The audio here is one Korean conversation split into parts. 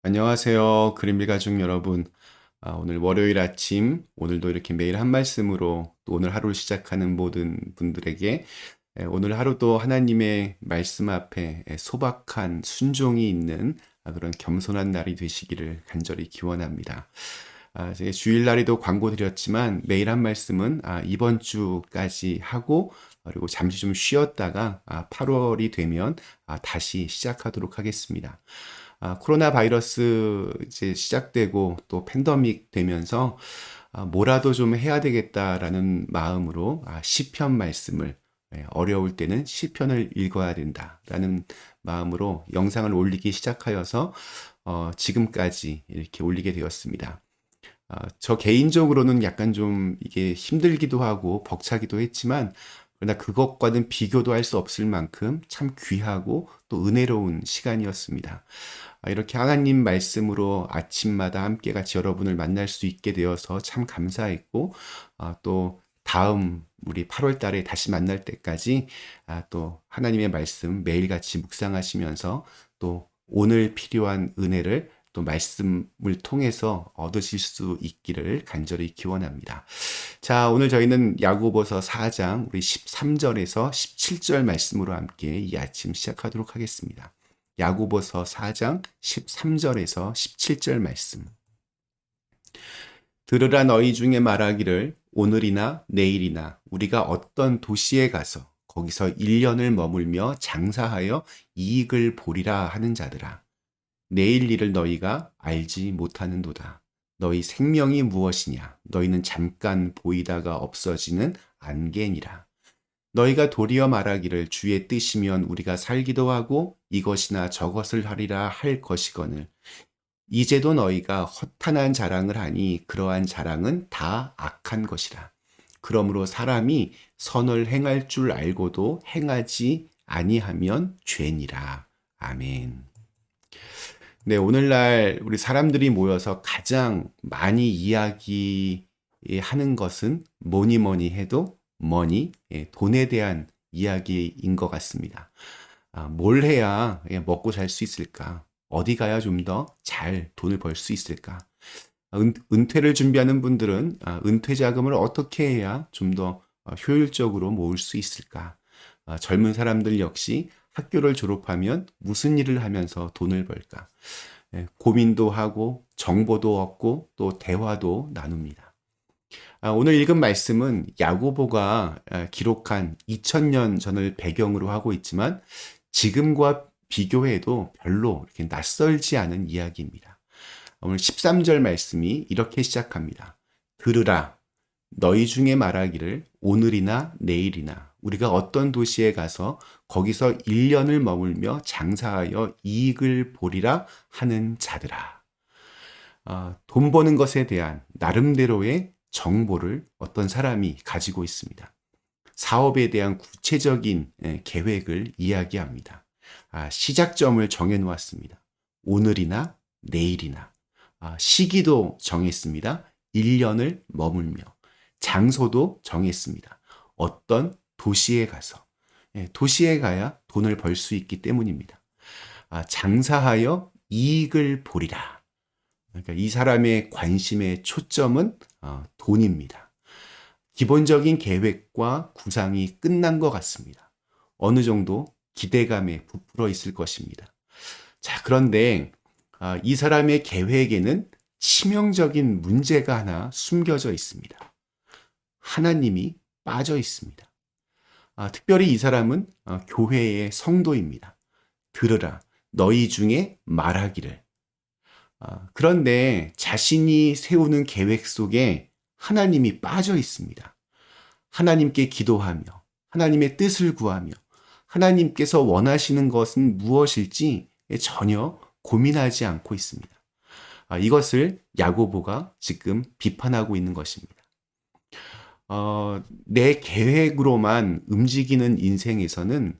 안녕하세요. 그림빌 가족 여러분. 오늘 월요일 아침, 오늘도 이렇게 매일 한 말씀으로 또 오늘 하루를 시작하는 모든 분들에게 오늘 하루도 하나님의 말씀 앞에 소박한 순종이 있는 그런 겸손한 날이 되시기를 간절히 기원합니다. 제 주일날에도 광고 드렸지만 매일 한 말씀은 이번 주까지 하고 그리고 잠시 좀 쉬었다가 8월이 되면 다시 시작하도록 하겠습니다. 코로나 바이러스 이제 시작되고 또 팬데믹 되면서 뭐라도 좀 해야 되겠다라는 마음으로 시편 말씀을 어려울 때는 시편을 읽어야 된다라는 마음으로 영상을 올리기 시작하여서 지금까지 이렇게 올리게 되었습니다. 저 개인적으로는 약간 좀 이게 힘들기도 하고 벅차기도 했지만 그러나 그것과는 비교도 할 수 없을 만큼 참 귀하고 또 은혜로운 시간이었습니다. 이렇게 하나님 말씀으로 아침마다 함께 같이 여러분을 만날 수 있게 되어서 참 감사했고, 또 다음 우리 8월 달에 다시 만날 때까지 또 하나님의 말씀 매일같이 묵상하시면서 또 오늘 필요한 은혜를 또 말씀을 통해서 얻으실 수 있기를 간절히 기원합니다. 자, 오늘 저희는 야고보서 4장 우리 13절에서 17절 말씀으로 함께 이 아침 시작하도록 하겠습니다. 야고보서 4장 13절에서 17절 말씀. 들으라 너희 중에 말하기를 오늘이나 내일이나 우리가 어떤 도시에 가서 거기서 1년을 머물며 장사하여 이익을 보리라 하는 자들아. 내일 일을 너희가 알지 못하는도다. 너희 생명이 무엇이냐? 너희는 잠깐 보이다가 없어지는 안개니라. 너희가 도리어 말하기를 주의 뜻이면 우리가 살기도 하고 이것이나 저것을 하리라 할 것이거늘 이제도 너희가 허탄한 자랑을 하니 그러한 자랑은 다 악한 것이라. 그러므로 사람이 선을 행할 줄 알고도 행하지 아니하면 죄니라. 아멘. 네, 오늘날 우리 사람들이 모여서 가장 많이 이야기하는 것은 뭐니 뭐니 해도 머니, 돈에 대한 이야기인 것 같습니다. 뭘 해야 먹고 살 수 있을까? 어디 가야 좀 더 잘 돈을 벌 수 있을까? 은퇴를 준비하는 분들은 은퇴 자금을 어떻게 해야 좀 더 효율적으로 모을 수 있을까? 젊은 사람들 역시 학교를 졸업하면 무슨 일을 하면서 돈을 벌까? 고민도 하고 정보도 얻고 또 대화도 나눕니다. 오늘 읽은 말씀은 야고보가 기록한 2000년 전을 배경으로 하고 있지만 지금과 비교해도 별로 이렇게 낯설지 않은 이야기입니다. 오늘 13절 말씀이 이렇게 시작합니다. 들으라 너희 중에 말하기를 오늘이나 내일이나 우리가 어떤 도시에 가서 거기서 1년을 머물며 장사하여 이익을 보리라 하는 자들아. 돈 버는 것에 대한 나름대로의 정보를 어떤 사람이 가지고 있습니다. 사업에 대한 구체적인 계획을 이야기합니다. 시작점을 정해 놓았습니다. 오늘이나 내일이나. 시기도 정했습니다. 1년을 머물며. 장소도 정했습니다. 어떤 도시에 가서. 도시에 가야 돈을 벌 수 있기 때문입니다. 장사하여 이익을 보리라. 그러니까 이 사람의 관심의 초점은 돈입니다. 기본적인 계획과 구상이 끝난 것 같습니다. 어느 정도 기대감에 부풀어 있을 것입니다. 자, 그런데 이 사람의 계획에는 치명적인 문제가 하나 숨겨져 있습니다. 하나님이 빠져 있습니다. 특별히 이 사람은 교회의 성도입니다. 들으라, 너희 중에 말하기를. 그런데 자신이 세우는 계획 속에 하나님이 빠져 있습니다. 하나님께 기도하며 하나님의 뜻을 구하며 하나님께서 원하시는 것은 무엇일지 전혀 고민하지 않고 있습니다. 이것을 야고보가 지금 비판하고 있는 것입니다. 내 계획으로만 움직이는 인생에서는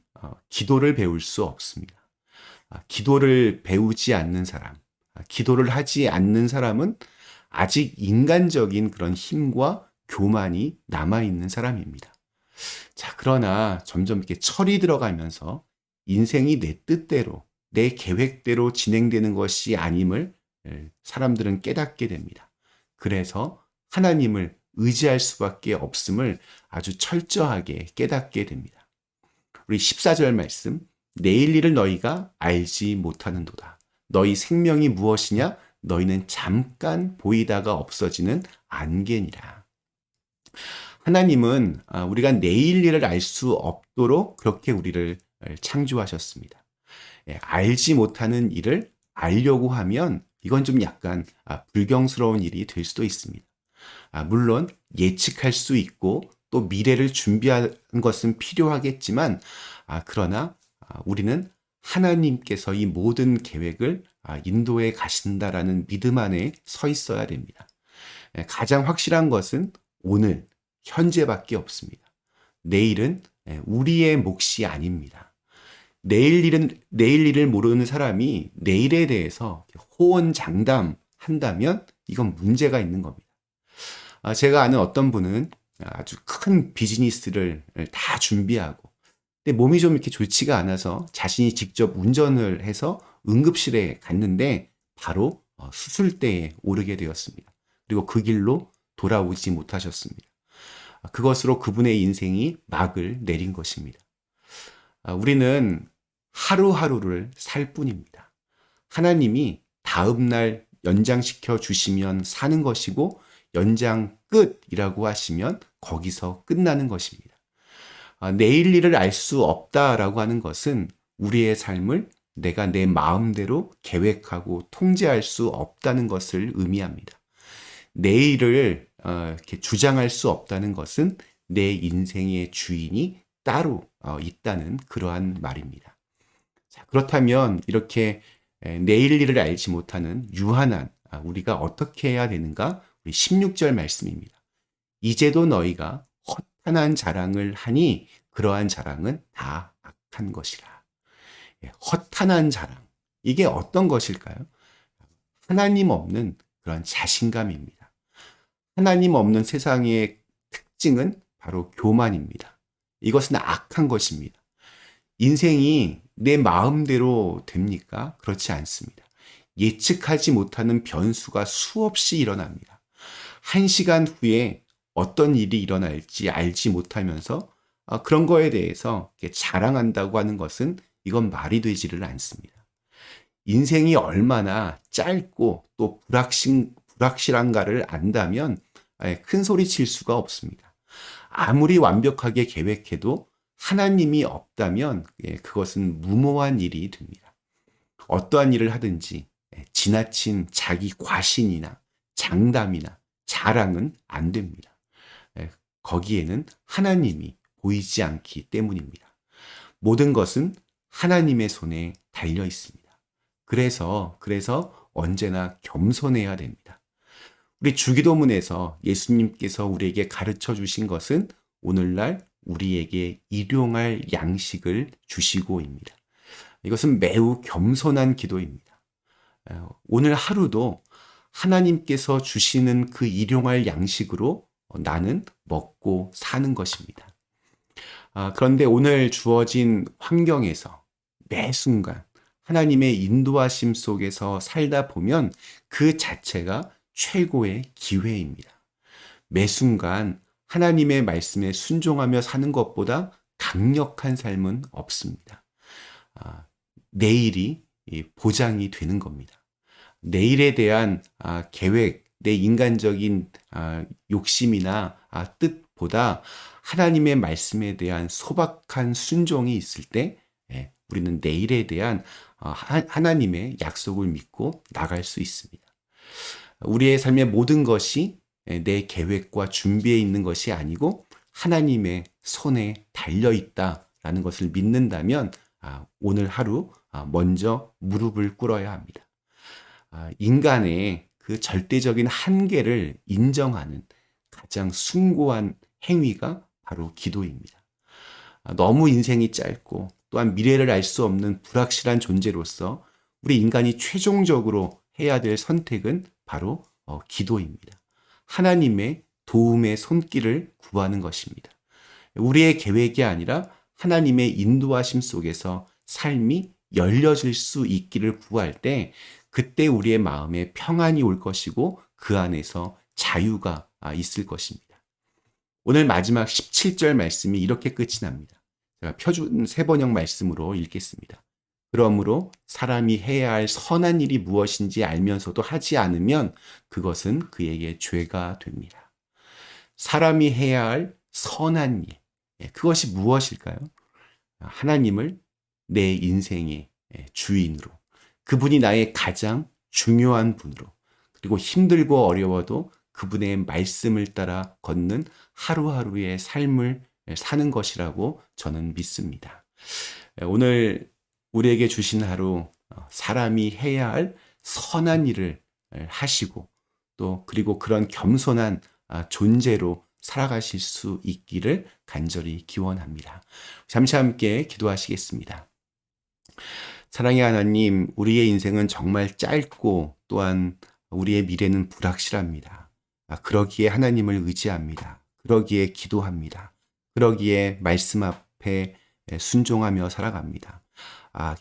기도를 배울 수 없습니다. 기도를 배우지 않는 사람, 기도를 하지 않는 사람은 아직 인간적인 그런 힘과 교만이 남아있는 사람입니다. 자, 그러나 점점 이렇게 철이 들어가면서 인생이 내 뜻대로, 내 계획대로 진행되는 것이 아님을 사람들은 깨닫게 됩니다. 그래서 하나님을 의지할 수밖에 없음을 아주 철저하게 깨닫게 됩니다. 우리 14절 말씀, 내일 일을 너희가 알지 못하는도다. 너희 생명이 무엇이냐? 너희는 잠깐 보이다가 없어지는 안개니라. 하나님은 우리가 내일 일을 알 수 없도록 그렇게 우리를 창조하셨습니다. 알지 못하는 일을 알려고 하면 이건 좀 약간 불경스러운 일이 될 수도 있습니다. 물론 예측할 수 있고 또 미래를 준비하는 것은 필요하겠지만 그러나 우리는 하나님께서 이 모든 계획을 인도해 가신다라는 믿음 안에 서 있어야 됩니다. 가장 확실한 것은 오늘, 현재밖에 없습니다. 내일은 우리의 몫이 아닙니다. 내일 일을 모르는 사람이 내일에 대해서 호언장담한다면 이건 문제가 있는 겁니다. 제가 아는 어떤 분은 아주 큰 비즈니스를 다 준비하고 근데 몸이 좀 이렇게 좋지가 않아서 자신이 직접 운전을 해서 응급실에 갔는데 바로 수술대에 오르게 되었습니다. 그리고 그 길로 돌아오지 못하셨습니다. 그것으로 그분의 인생이 막을 내린 것입니다. 우리는 하루하루를 살 뿐입니다. 하나님이 다음 날 연장시켜 주시면 사는 것이고 연장 끝이라고 하시면 거기서 끝나는 것입니다. 내일 일을 알 수 없다라고 하는 것은 우리의 삶을 내가 내 마음대로 계획하고 통제할 수 없다는 것을 의미합니다. 내일을 이렇게 주장할 수 없다는 것은 내 인생의 주인이 따로 있다는 그러한 말입니다. 자, 그렇다면 이렇게 내일 일을 알지 못하는 유한한 우리가 어떻게 해야 되는가? 우리 16절 말씀입니다. 이제도 너희가 허탄한 자랑을 하니 그러한 자랑은 다 악한 것이라. 허탄한 자랑. 이게 어떤 것일까요? 하나님 없는 그런 자신감입니다. 하나님 없는 세상의 특징은 바로 교만입니다. 이것은 악한 것입니다. 인생이 내 마음대로 됩니까? 그렇지 않습니다. 예측하지 못하는 변수가 수없이 일어납니다. 1시간 후에 어떤 일이 일어날지 알지 못하면서 그런 거에 대해서 자랑한다고 하는 것은 이건 말이 되지를 않습니다. 인생이 얼마나 짧고 또 불확실한가를 안다면 큰 소리 칠 수가 없습니다. 아무리 완벽하게 계획해도 하나님이 없다면 그것은 무모한 일이 됩니다. 어떠한 일을 하든지 지나친 자기 과신이나 장담이나 자랑은 안 됩니다. 거기에는 하나님이 보이지 않기 때문입니다. 모든 것은 하나님의 손에 달려 있습니다. 그래서 언제나 겸손해야 됩니다. 우리 주기도문에서 예수님께서 우리에게 가르쳐 주신 것은 오늘날 우리에게 일용할 양식을 주시고입니다. 이것은 매우 겸손한 기도입니다. 오늘 하루도 하나님께서 주시는 그 일용할 양식으로 나는 먹고 사는 것입니다. 그런데 오늘 주어진 환경에서 매 순간 하나님의 인도하심 속에서 살다 보면 그 자체가 최고의 기회입니다. 매 순간 하나님의 말씀에 순종하며 사는 것보다 강력한 삶은 없습니다. 내일이 보장이 되는 겁니다. 내일에 대한 계획, 내 인간적인 욕심이나 뜻보다 하나님의 말씀에 대한 소박한 순종이 있을 때 우리는 내일에 대한 하나님의 약속을 믿고 나갈 수 있습니다. 우리의 삶의 모든 것이 내 계획과 준비에 있는 것이 아니고 하나님의 손에 달려 있다라는 것을 믿는다면 오늘 하루 먼저 무릎을 꿇어야 합니다. 인간의 그 절대적인 한계를 인정하는 가장 숭고한 행위가 바로 기도입니다. 너무 인생이 짧고 또한 미래를 알 수 없는 불확실한 존재로서 우리 인간이 최종적으로 해야 될 선택은 바로 기도입니다. 하나님의 도움의 손길을 구하는 것입니다. 우리의 계획이 아니라 하나님의 인도하심 속에서 삶이 열려질 수 있기를 구할 때 그때 우리의 마음에 평안이 올 것이고 그 안에서 자유가 있을 것입니다. 오늘 마지막 17절 말씀이 이렇게 끝이 납니다. 제가 표준 세번역 말씀으로 읽겠습니다. 그러므로 사람이 해야 할 선한 일이 무엇인지 알면서도 하지 않으면 그것은 그에게 죄가 됩니다. 사람이 해야 할 선한 일, 그것이 무엇일까요? 하나님을 내 인생의 주인으로, 그분이 나의 가장 중요한 분으로, 그리고 힘들고 어려워도 그분의 말씀을 따라 걷는 하루하루의 삶을 사는 것이라고 저는 믿습니다. 오늘 우리에게 주신 하루, 사람이 해야 할 선한 일을 하시고 또 그리고 그런 겸손한 존재로 살아가실 수 있기를 간절히 기원합니다. 잠시 함께 기도하시겠습니다. 사랑의 하나님, 우리의 인생은 정말 짧고 또한 우리의 미래는 불확실합니다. 그러기에 하나님을 의지합니다. 그러기에 기도합니다. 그러기에 말씀 앞에 순종하며 살아갑니다.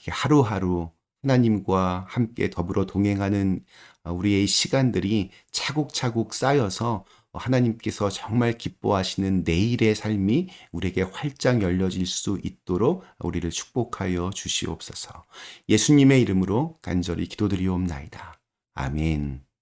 하루하루 하나님과 함께 더불어 동행하는 우리의 시간들이 차곡차곡 쌓여서 하나님께서 정말 기뻐하시는 내일의 삶이 우리에게 활짝 열려질 수 있도록 우리를 축복하여 주시옵소서. 예수님의 이름으로 간절히 기도드리옵나이다. 아멘.